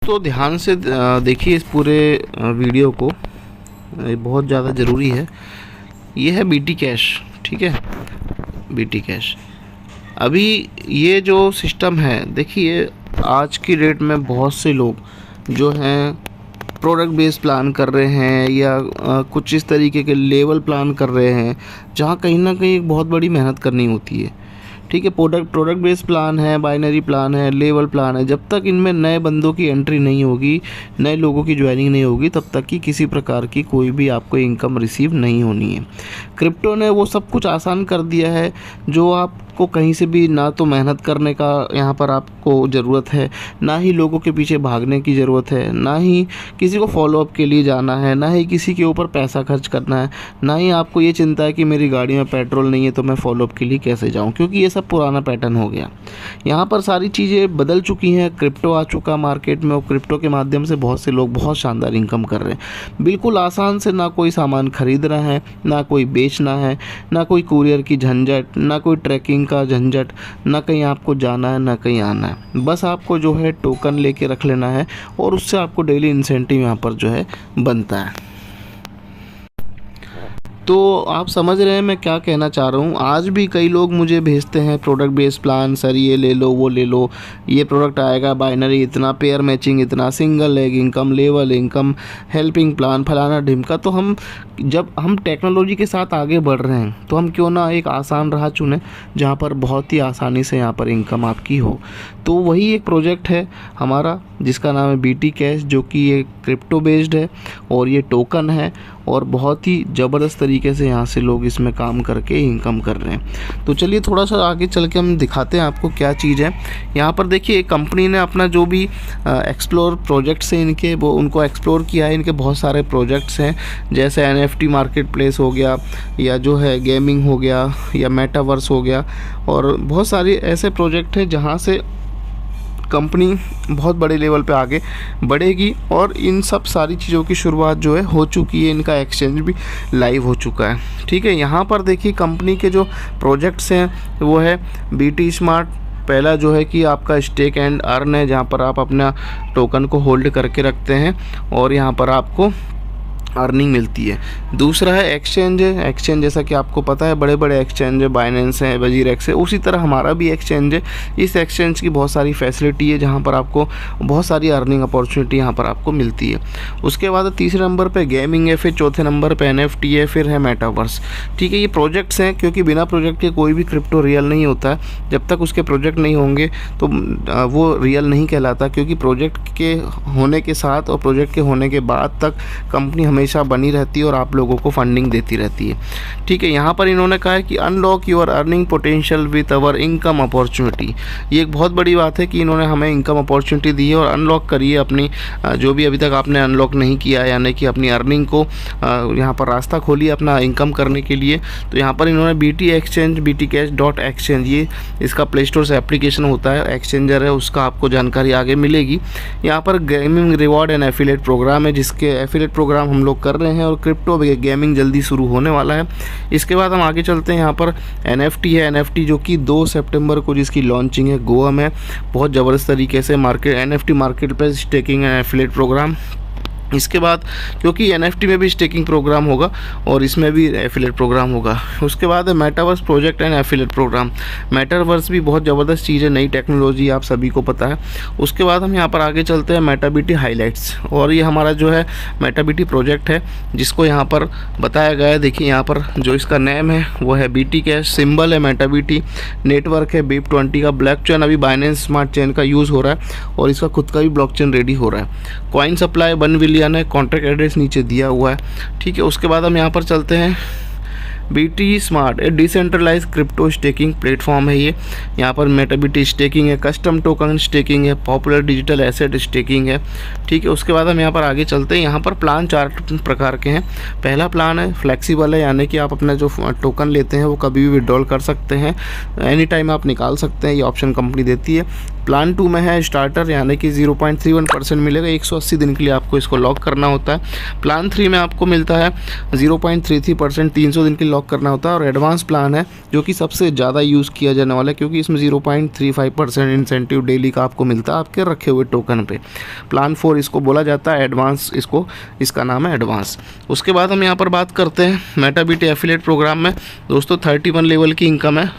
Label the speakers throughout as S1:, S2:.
S1: तो ध्यान से देखिए इस पूरे वीडियो को, ये बहुत ज़्यादा ज़रूरी है। ये है बीटी कैश, ठीक है, बीटी कैश। अभी ये जो सिस्टम है, देखिए आज की डेट में बहुत से लोग जो हैं प्रोडक्ट बेस्ड प्लान कर रहे हैं या कुछ इस तरीके के लेवल प्लान कर रहे हैं, जहाँ कहीं ना कहीं एक बहुत बड़ी मेहनत करनी होती है। ठीक है, प्रोडक्ट बेस्ड प्लान है, बाइनरी प्लान है, लेवल प्लान है। जब तक इनमें नए बंदों की एंट्री नहीं होगी, नए लोगों की ज्वाइनिंग नहीं होगी, तब तक की किसी प्रकार की कोई भी आपको इनकम रिसीव नहीं होनी है। क्रिप्टो ने वो सब कुछ आसान कर दिया है, जो आपको कहीं से भी ना तो मेहनत करने का यहाँ पर आपको ज़रूरत है, ना ही लोगों के पीछे भागने की ज़रूरत है, ना ही किसी को फॉलोअप के लिए जाना है, ना ही किसी के ऊपर पैसा खर्च करना है, ना ही आपको ये चिंता है कि मेरी गाड़ी में पेट्रोल नहीं है तो मैं फॉलोअप के लिए कैसे जाऊँ, क्योंकि ये सब पुराना पैटर्न हो गया। यहाँ पर सारी चीज़ें बदल चुकी हैं, क्रिप्टो आ चुका मार्केट में और क्रिप्टो के माध्यम से बहुत से लोग बहुत शानदार इनकम कर रहे हैं बिल्कुल आसान से। ना कोई सामान खरीद रहा है, ना कोई बेचना है, ना कोई कुरियर की झंझट, ना कोई ट्रैकिंग का झंझट, ना कहीं आपको जाना है, ना कहीं आना है। बस आपको जो है टोकन लेके रख लेना है और उससे आपको डेली इंसेंटिव यहाँ पर जो है बनता है। तो आप समझ रहे हैं मैं क्या कहना चाह रहा हूँ। आज भी कई लोग मुझे भेजते हैं प्रोडक्ट बेस्ड प्लान, सर ये ले लो, वो ले लो, ये प्रोडक्ट आएगा, बाइनरी इतना, पेयर मैचिंग इतना, single leg income, level income, helping plan, फलाना ढिमका। तो जब हम टेक्नोलॉजी के साथ आगे बढ़ रहे हैं तो हम क्यों ना एक आसान राह चुनें जहाँ पर बहुत ही आसानी से यहाँ पर इनकम आपकी हो। तो वही एक प्रोजेक्ट है हमारा जिसका नाम है बीटी कैश, जो कि ये क्रिप्टो बेस्ड है और ये टोकन है और बहुत ही ज़बरदस्त तरीके से यहाँ से लोग इसमें काम करके इनकम कर रहे हैं। तो चलिए थोड़ा सा आगे चल के हम दिखाते हैं आपको क्या चीज़ है। यहाँ पर देखिए कंपनी ने अपना जो भी एक्सप्लोर प्रोजेक्ट्स हैं इनके, वो उनको एक्सप्लोर किया है। इनके बहुत सारे प्रोजेक्ट्स हैं, जैसे NFT मार्केट प्लेस हो गया, या जो है गेमिंग हो गया, या मेटावर्स हो गया, और बहुत सारे ऐसे प्रोजेक्ट हैं जहाँ से कंपनी बहुत बड़े लेवल पे आगे बढ़ेगी। और इन सब सारी चीज़ों की शुरुआत जो है हो चुकी है, इनका एक्सचेंज भी लाइव हो चुका है। ठीक है, यहाँ पर देखिए कंपनी के जो प्रोजेक्ट्स हैं वो है बीटी स्मार्ट। पहला जो है कि आपका स्टेक एंड अर्न है, जहाँ पर आप अपना टोकन को होल्ड करके रखते हैं और यहाँ पर आपको अर्निंग मिलती है। दूसरा है एक्सचेंज है। एक्सचेंज जैसा कि आपको पता है बड़े बड़े एक्सचेंज है, बाइनेंस है, वजीरेक्स है, उसी तरह हमारा भी एक्सचेंज है। इस एक्सचेंज की बहुत सारी फैसिलिटी है जहाँ पर आपको बहुत सारी अर्निंग अपॉर्चुनिटी यहाँ पर आपको मिलती है। उसके बाद तीसरे नंबर पे गेमिंग है, फिर चौथे नंबर पे NFT है, फिर है मेटावर्स। ठीक है, ये प्रोजेक्ट्स हैं, क्योंकि बिना प्रोजेक्ट के कोई भी क्रिप्टो रियल नहीं होता है। जब तक उसके प्रोजेक्ट नहीं होंगे तो वो रियल नहीं कहलाता, क्योंकि प्रोजेक्ट के होने के साथ और प्रोजेक्ट के होने के बाद तक कंपनी हमेशा बनी रहती है और आप लोगों को फंडिंग देती रहती है। ठीक है, यहाँ पर इन्होंने कहा है कि unlock your earning potential with our income opportunity. ये एक बहुत बड़ी बात है कि इन्होंने हमें इनकम अपॉर्चुनिटी दी है और अनलॉक करिए अपनी जो भी अभी तक आपने अनलॉक नहीं किया, यानी कि अपनी अर्निंग को यहाँ पर रास्ता खोलिए अपना इनकम करने के लिए। तो यहाँ पर इन्होंने बीटी एक्सचेंज, btcash.exchange, ये इसका प्ले स्टोर से एप्लीकेशन होता है, एक्सचेंजर है, उसका आपको जानकारी आगे मिलेगी। यहाँ पर gaming reward and affiliate program है, जिसके एफिलिएट प्रोग्राम हम लोग कर रहे हैं, और क्रिप्टो गेमिंग जल्दी शुरू होने वाला है। इसके बाद हम आगे चलते हैं। यहाँ पर NFT है, NFT जो कि 2 सितंबर को जिसकी लॉन्चिंग है गोवा में, बहुत ज़बरदस्त तरीके से NFT market place staking and affiliate program. इसके बाद क्योंकि NFT में भी स्टेकिंग प्रोग्राम होगा और इसमें भी एफिलिएट प्रोग्राम होगा। उसके बाद है metaverse project and affiliate program. Metaverse भी बहुत ज़बरदस्त चीज़ है, नई टेक्नोलॉजी आप सभी को पता है। उसके बाद हम यहाँ पर आगे चलते हैं मेटाबीटी हाइलाइट्स, और ये हमारा जो है मेटाबीटी प्रोजेक्ट है जिसको यहाँ पर बताया गया है। देखिए यहाँ पर जो इसका नेम है वो है बीटी कैश, सिंबल है मेटाबीटी, नेटवर्क है BIP20 का, ब्लॉकचेन अभी बाइनेंस स्मार्ट चेन का यूज़ हो रहा है और इसका खुद का भी ब्लॉकचेन रेडी हो रहा है। कॉइन सप्लाई 1 बिलियन है, कॉन्ट्रैक्ट एड्रेस नीचे दिया हुआ है। ठीक है, उसके बाद हम यहाँ पर चलते हैं। बीटी स्मार्ट एक डिसेंट्रलाइज क्रिप्टो स्टेकिंग प्लेटफॉर्म है ये। यहाँ पर मेटाबीटी स्टेकिंग है, कस्टम टोकन स्टेकिंग है, पॉपुलर डिजिटल एसेट स्टेकिंग है। ठीक है, उसके बाद हम यहाँ पर आगे चलते हैं। यहाँ पर प्लान 4 प्रकार के हैं। पहला प्लान है फ्लेक्सिबल है, यानी कि आप अपना जो टोकन लेते हैं वो कभी भी विड्रॉल कर सकते हैं, एनी टाइम आप निकाल सकते हैं, ये ऑप्शन कंपनी देती है। प्लान 2 में है स्टार्टर, यानी कि 0.31% मिलेगा। 180 दिन के लिए आपको इसको लॉक करना होता है। प्लान 3 में आपको मिलता है 0.33%, 300 दिन के लिए लॉक करना होता है। और एडवांस प्लान है जो कि सबसे ज़्यादा यूज़ किया जाने वाला है, क्योंकि इसमें 0.35% इंसेंटिव डेली का आपको मिलता है आपके रखे हुए टोकन पे। प्लान 4 इसको बोला जाता है एडवांस, इसका नाम है एडवांस। उसके बाद हम यहाँ पर बात करते हैं मेटाबीटी एफिलिएट प्रोग्राम में। दोस्तों 31 लेवल की इनकम है।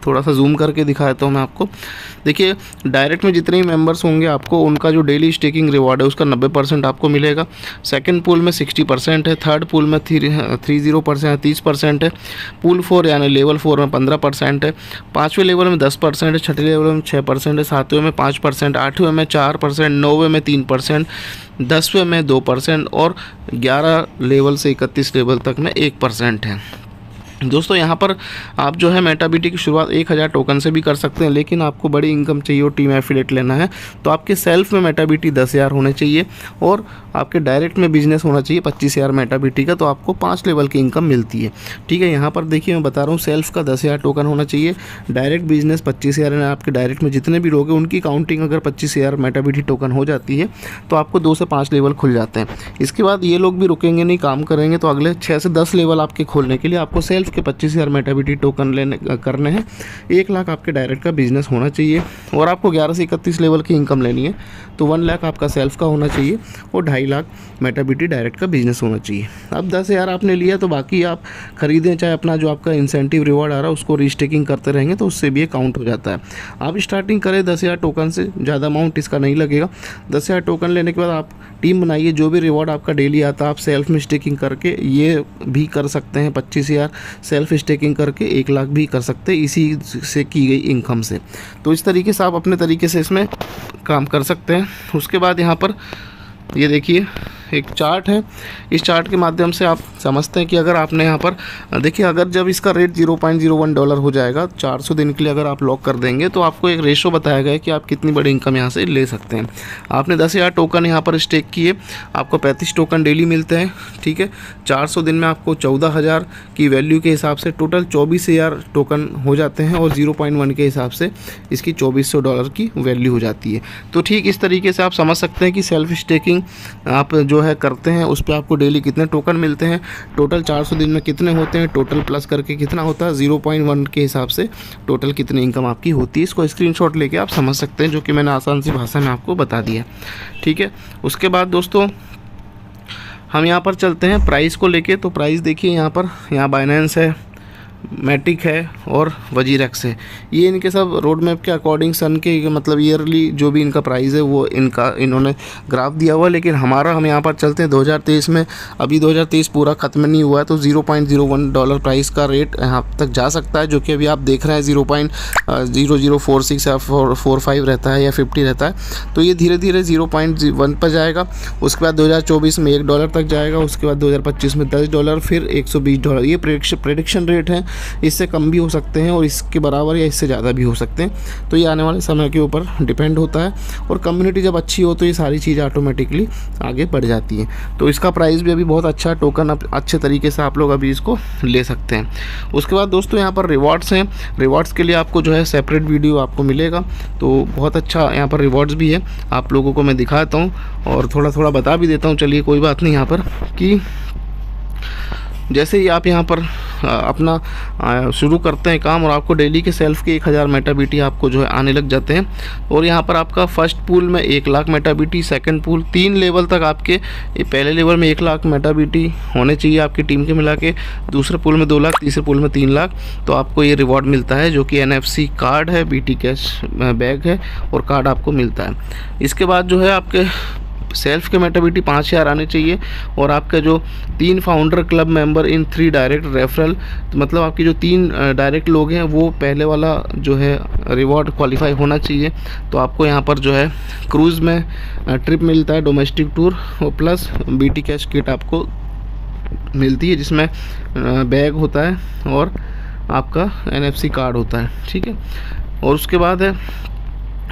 S1: थोड़ा सा जूम करके दिखाता हूँ मैं आपको। देखिए डायरेक्ट में जितने भी मेंबर्स होंगे आपको उनका जो डेली स्टेकिंग रिवॉर्ड है उसका 90% आपको मिलेगा। सेकंड पूल में 60% है, थर्ड पूल में 30% है, पूल 4 यानी लेवल 4 में 15% है, 5वें लेवल में 10% है, छठे लेवल में 6% है, 7वें में 5%, 8वें में 4%, 9वें में 3%, 10वें में 2% और 11 लेवल से 31 लेवल तक में 1% है। दोस्तों यहाँ पर आप जो है मेटाबीटी की शुरुआत 1000 टोकन से भी कर सकते हैं, लेकिन आपको बड़ी इनकम चाहिए और टीम एफिलिएट लेना है तो आपके सेल्फ में मेटाबीटी 10,000 होने चाहिए और आपके डायरेक्ट में बिजनेस होना चाहिए 25,000 मेटाबीटी का, तो आपको 5 लेवल की इनकम मिलती है। ठीक है, यहाँ पर देखिए मैं बता रहा हूँ सेल्फ का 10,000 टोकन होना चाहिए, डायरेक्ट बिजनेस 25,000 है। आपके डायरेक्ट में जितने भी लोग हैं उनकी काउंटिंग अगर 25,000 मेटाबीटी टोकन हो जाती है तो आपको 2 से 5 लेवल खुल जाते हैं। इसके बाद ये लोग भी रुकेंगे नहीं, काम करेंगे, तो अगले 6 से 10 लेवल आपके खोलने के लिए आपको सेल्फ के 25,000 मेटाबीटी टोकन करने हैं। 1 लाख आपके डायरेक्ट का बिजनेस होना चाहिए और आपको 11 से 31 लेवल की इनकम लेनी है तो 1 लाख आपका सेल्फ का होना चाहिए और 2.5 लाख मेटाबीटी डायरेक्ट का बिजनेस होना चाहिए। अब 10,000 आपने लिया तो बाकी आप खरीदें, चाहे अपना जो आपका इंसेंटिव रिवॉर्ड आ रहा है उसको रीस्टेकिंग करते रहेंगे तो उससे भी ये काउंट हो जाता है। आप स्टार्टिंग करें 10,000 टोकन से, ज़्यादा अमाउंट इसका नहीं लगेगा। 10,000 टोकन लेने के बाद आप टीम बनाइए, जो भी रिवॉर्ड आपका डेली आता है आप सेल्फ में स्टेकिंग करके ये भी कर सकते हैं। 25,000 सेल्फ स्टेकिंग करके 1 लाख भी कर सकते हैं इसी से की गई इनकम से। तो इस तरीके से आप अपने तरीके से इसमें काम कर सकते हैं। उसके बाद यहाँ पर ये देखिए एक चार्ट है, इस चार्ट के माध्यम से आप समझते हैं कि अगर आपने यहाँ पर देखिए अगर जब इसका रेट $0.01 हो जाएगा 400 दिन के लिए अगर आप लॉक कर देंगे तो आपको एक रेशो बताया गया है कि आप कितनी बड़ी इनकम यहाँ से ले सकते हैं। आपने 10,000 टोकन यहाँ पर स्टेक किए, आपको 35 टोकन डेली मिलते हैं। ठीक है, 400 दिन में आपको 14,000 की वैल्यू के हिसाब से टोटल 24,000 टोकन हो जाते हैं और 0.1 के हिसाब से इसकी $2,400 की वैल्यू हो जाती है। तो ठीक इस तरीके से आप समझ सकते हैं कि सेल्फ स्टेकिंग आप जो है करते हैं उस पर आपको डेली कितने टोकन मिलते हैं, टोटल 400 दिन में कितने होते हैं, टोटल प्लस करके कितना होता है, 0.1 के हिसाब से टोटल कितनी इनकम आपकी होती है। इसको स्क्रीनशॉट लेके आप समझ सकते हैं, जो कि मैंने आसान सी भाषा में आपको बता दिया। ठीक है, उसके बाद दोस्तों हम यहाँ पर चलते हैं प्राइस को लेके। तो प्राइस देखिए यहाँ बाइनेंस है, मैटिक है और वजीरेक्स है। ये इनके सब रोड मैप के अकॉर्डिंग सन के मतलब ईयरली जो भी इनका प्राइस है वो इन्होंने ग्राफ दिया हुआ है। लेकिन हम यहाँ पर चलते हैं 2023 में, अभी 2023 पूरा ख़त्म नहीं हुआ है तो $0.01 प्राइस का रेट यहाँ तक जा सकता है, जो कि अभी आप देख रहे हैं 0.0046 या 45 रहता है या 50 रहता है। तो ये धीरे धीरे 0.1 पर जाएगा। उसके बाद 2024 में $1 तक जाएगा, उसके बाद 2025 में $10, फिर $120। ये प्रेडिक्शन रेट है, इससे कम भी हो सकते हैं और इसके बराबर या इससे ज़्यादा भी हो सकते हैं। तो ये आने वाले समय के ऊपर डिपेंड होता है और कम्युनिटी जब अच्छी हो तो ये सारी चीज़ें ऑटोमेटिकली आगे बढ़ जाती हैं। तो इसका प्राइस भी अभी बहुत अच्छा, टोकन अब अच्छे तरीके से आप लोग अभी इसको ले सकते हैं। उसके बाद दोस्तों यहाँ पर रिवॉर्ड्स हैं, रिवॉर्ड्स के लिए आपको जो है सेपरेट वीडियो आपको मिलेगा। तो बहुत अच्छा यहाँ पर रिवॉर्ड्स भी है, आप लोगों को मैं दिखाता हूँ और थोड़ा थोड़ा बता भी देता हूँ। चलिए कोई बात नहीं, यहाँ पर कि जैसे ही आप यहाँ पर अपना शुरू करते हैं काम और आपको डेली के सेल्फ के 1000 मेटाबीटी आपको जो है आने लग जाते हैं। और यहाँ पर आपका फर्स्ट पूल में 1 लाख मेटाबीटी, सेकंड पूल 3 लेवल तक आपके पहले लेवल में 1 लाख मेटाबीटी होने चाहिए आपकी टीम के मिला के, दूसरे पूल में 2 लाख, तीसरे पूल में 3 लाख। तो आपको ये रिवॉर्ड मिलता है जो कि NFC कार्ड है, BT कैश बैग है और कार्ड आपको मिलता है। इसके बाद जो है आपके सेल्फ के मेटाबीटी 5,000 आने चाहिए और आपका जो 3 founder club member in 3 direct referral, तो मतलब आपके जो 3 डायरेक्ट लोग हैं वो पहले वाला जो है रिवॉर्ड क्वालिफाई होना चाहिए। तो आपको यहाँ पर जो है क्रूज़ में ट्रिप मिलता है, डोमेस्टिक टूर और प्लस BT कैश किट आपको मिलती है जिसमें बैग होता है और आपका NFC कार्ड होता है। ठीक है, और उसके बाद है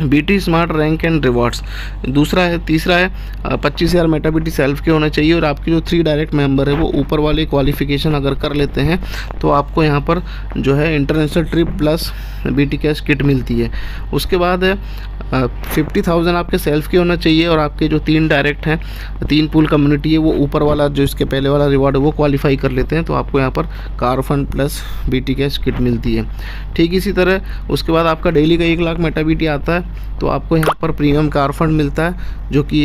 S1: BT smart rank and rewards. तीसरा है 25,000 मेटाबीटी सेल्फ के होने चाहिए और आपके जो 3 डायरेक्ट मेंबर है वो ऊपर वाले क्वालिफिकेशन अगर कर लेते हैं तो आपको यहाँ पर जो है international trip plus BT cash kit मिलती है। उसके बाद है 50,000 आपके सेल्फ के होना चाहिए, और आपके जो 3 डायरेक्ट हैं, 3 पूल कम्युनिटी है, वो ऊपर वाला जो इसके पहले वाला रिवॉर्ड है वो क्वालिफाई कर लेते हैं, तो आपको यहाँ पर car fund plus BT cash kit मिलती है। ठीक इसी तरह उसके बाद आपका डेली का 1 लाख मेटा BT आता है, तो आपको यहाँ पर प्रीमियम कार फंड मिलता है, जो कि